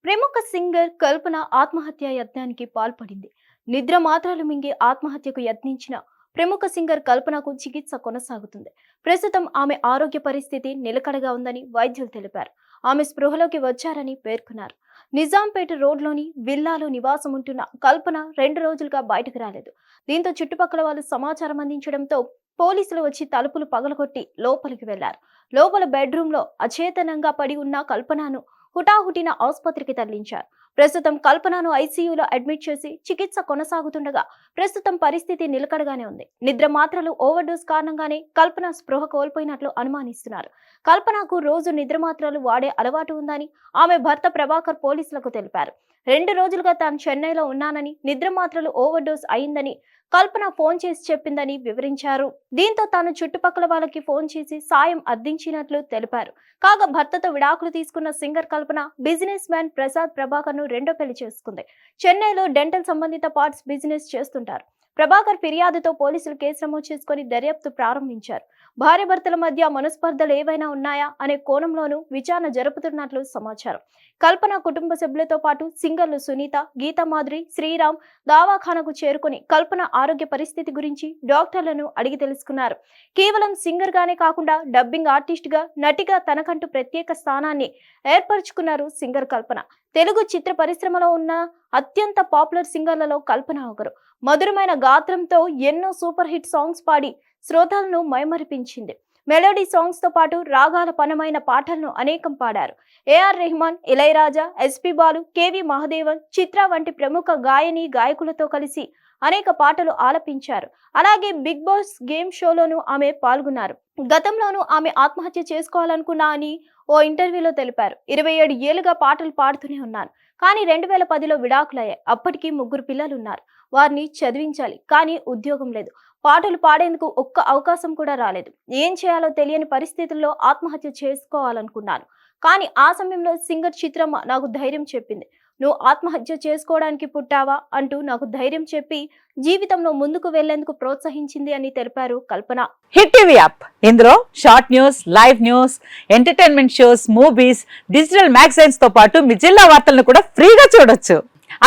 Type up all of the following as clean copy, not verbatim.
ప్రముఖ సింగర్ కల్పన ఆత్మహత్య యత్నానికి పాల్పడింది. నిద్ర మాత్రలు మింగి ఆత్మహత్యకు యత్నించిన ప్రముఖ సింగర్ కల్పనకు చికిత్స కొనసాగుతుంది. ప్రస్తుతం ఆమె ఆరోగ్య పరిస్థితి నిలకడగా ఉందని వైద్యులు తెలిపారు. ఆమె స్పృహలోకి వచ్చారని పేర్కొన్నారు. నిజాంపేట రోడ్లోని విల్లాలో నివాసం ఉంటున్న కల్పన 2 రోజులుగా బయటకు రాలేదు. దీంతో చుట్టుపక్కల వాళ్ళు సమాచారం అందించడంతో పోలీసులు వచ్చి తలుపులు పగలగొట్టి లోపలికి వెళ్లారు. లోపల బెడ్రూమ్లో అచేతనంగా పడి ఉన్న కల్పనను హుటాహుటిన ఆసుపత్రికి తరలించారు. ప్రస్తుతం కల్పనను ఐసీయూలో అడ్మిట్ చేసి చికిత్స కొనసాగుతుండగా ప్రస్తుతం పరిస్థితి నిలకడగానే ఉంది. నిద్ర మాత్రలు ఓవర్డోస్ కారణంగానే కల్పన స్పృహ కోల్పోయినట్లు అనుమానిస్తున్నారు. కల్పనకు రోజు నిద్ర మాత్రలు వాడే అలవాటు ఉందని ఆమె భర్త ప్రభాకర్ పోలీసులకు తెలిపారు. 2 రోజులుగా తాను చెన్నైలో ఉన్నానని, నిద్ర మాత్రలు ఓవర్డోస్ అయిందని కల్పన ఫోన్ చేసి చెప్పిందని వివరించారు. దీంతో తాను చుట్టుపక్కల వాళ్ళకి ఫోన్ చేసి సాయం అందించినట్లు తెలిపారు. కాగా భర్తతో విడాకులు తీసుకున్న సింగర్ కల్పన బిజినెస్ మ్యాన్ ప్రసాద్ ప్రభాకర్ ను రెండో పెళ్లి చేసుకుంది. చెన్నైలో డెంటల్ సంబంధిత పార్ట్స్ బిజినెస్ చేస్తుంటారు. ప్రభాకర్ ఫిర్యాదుతో పోలీసులు కేసు నమోదు చేసుకుని దర్యాప్తు ప్రారంభించారు. భార్యాభర్తల మధ్య మనస్పర్ధలు ఏవైనా ఉన్నాయా అనే కోణంలోనూ విచారణ జరుపుతున్నట్లు సమాచారం. కల్పన కుటుంబ సభ్యులతో పాటు సింగర్లు సునీత, గీతా మాధురి, శ్రీరామ్ దవాఖానకు చేరుకుని కల్పన ఆరోగ్య పరిస్థితి గురించి డాక్టర్లను అడిగి తెలుసుకున్నారు. కేవలం సింగర్ గానే కాకుండా డబ్బింగ్ ఆర్టిస్ట్ గా, నటిగా తనకంటూ ప్రత్యేక స్థానాన్ని ఏర్పరచుకున్నారు సింగర్ కల్పన. తెలుగు చిత్ర పరిశ్రమలో ఉన్న అత్యంత పాపులర్ సింగర్లలో కల్పన ఒకరు. మధురమైన గాత్రంతో ఎన్నో సూపర్ హిట్ సాంగ్స్ పాడి శ్రోతలను మైమరిపించింది. మెలోడీ సాంగ్స్ తో పాటు రాగాల పనమైన పాటలను అనేకం పాడారు. AR Rahman, Ilaiyaraaja, SP Balu, KV Mahadevan, Chitra వంటి ప్రముఖ గాయని గాయకులతో కలిసి అనేక పాటలు ఆలపించారు. అలాగే బిగ్ బాస్ గేమ్ షోలోనూ ఆమె పాల్గొన్నారు. గతంలోనూ ఆమె ఆత్మహత్య చేసుకోవాలనుకున్నా అని ఓ ఇంటర్వ్యూలో తెలిపారు. 27 ఏళ్లుగా పాటలు పాడుతూనే ఉన్నాను, కానీ 2010లో విడాకులయ్యాయి. అప్పటికి 3 పిల్లలున్నారు. వారిని చదివించాలి, కానీ ఉద్యోగం లేదు. పాటలు పాడేందుకు ఒక్క అవకాశం కూడా రాలేదు. ఏం చేయాలో తెలియని పరిస్థితుల్లో ఆత్మహత్య చేసుకోవాలనుకున్నాను. కానీ ఆ సమయంలో సింగర్ చిత్రమ్మ నాకు ధైర్యం చెప్పింది. నువ్వు ఆత్మహత్య చేసుకోవడానికి పుట్టావా అంటూ నాకు ధైర్యం చెప్పి జీవితంలో ముందుకు వెళ్లేందుకు ప్రోత్సహించింది అని తెలిపారు కల్పన. హిట్ టీవీ యాప్, ఇందులో short news, live news, entertainment shows, movies, digital magazines తో పాటు మీ జిల్లా వార్తలను కూడా ఫ్రీగా చూడొచ్చు.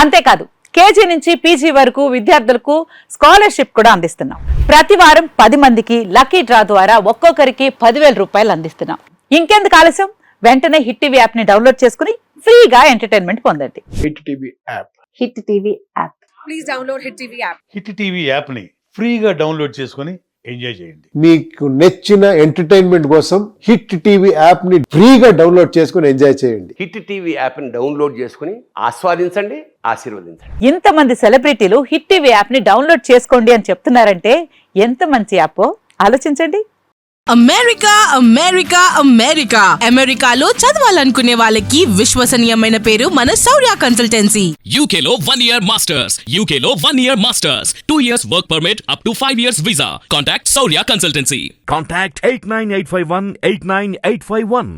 అంతేకాదు కేజీ నుంచి పీజీ వరకు విద్యార్థులకు స్కాలర్షిప్ కూడా అందిస్తున్నాం. ప్రతి వారం 10 మందికి లక్కీ డ్రా ద్వారా ఒక్కొక్కరికి 10,000 రూపాయలు అందిస్తున్నాం. ఇంకెందుకు ఆలస్యం, వెంటనే హిట్ టీవీ యాప్ ని డౌన్లోడ్ చేసుకుని ఫ్రీగా ఎంటర్టైన్మెంట్ పొందండి. Hit TV app. Hit TV app. Please download hit TV app. Hit TV app ని ఫ్రీగా డౌన్లోడ్ చేసుకుని ఎంజాయ్ చేయండి. మీకు నచ్చిన ఎంటర్టైన్మెంట్ కోసం హిట్ టీవీ యాప్ ని ఫ్రీగా డౌన్లోడ్ చేసుకుని ఎంజాయ్ చేయండి. హిట్ టీవీ యాప్ ని డౌన్లోడ్ చేసుకుని ఆస్వాదించండి, ఆశీర్వదించండి. ఇంతమంది సెలబ్రిటీలు హిట్ టీవీ యాప్ ని డౌన్లోడ్ చేసుకోండి అని చెప్తున్నారంటే ఎంత మంచి యాప్ ఆలోచించండి. అమెరికా అమెరికా అమెరికా అమెరికాలో చదవాలనుకునే వాళ్ళకి విశ్వసనీయమైన పేరు మన శౌర్య కన్సల్టెన్సీ. UK లో 1 year masters, UK లో 1 year masters, 2 years work permit up to 5 years visa. Contact Saurya Consultancy. Contact 89851 89851.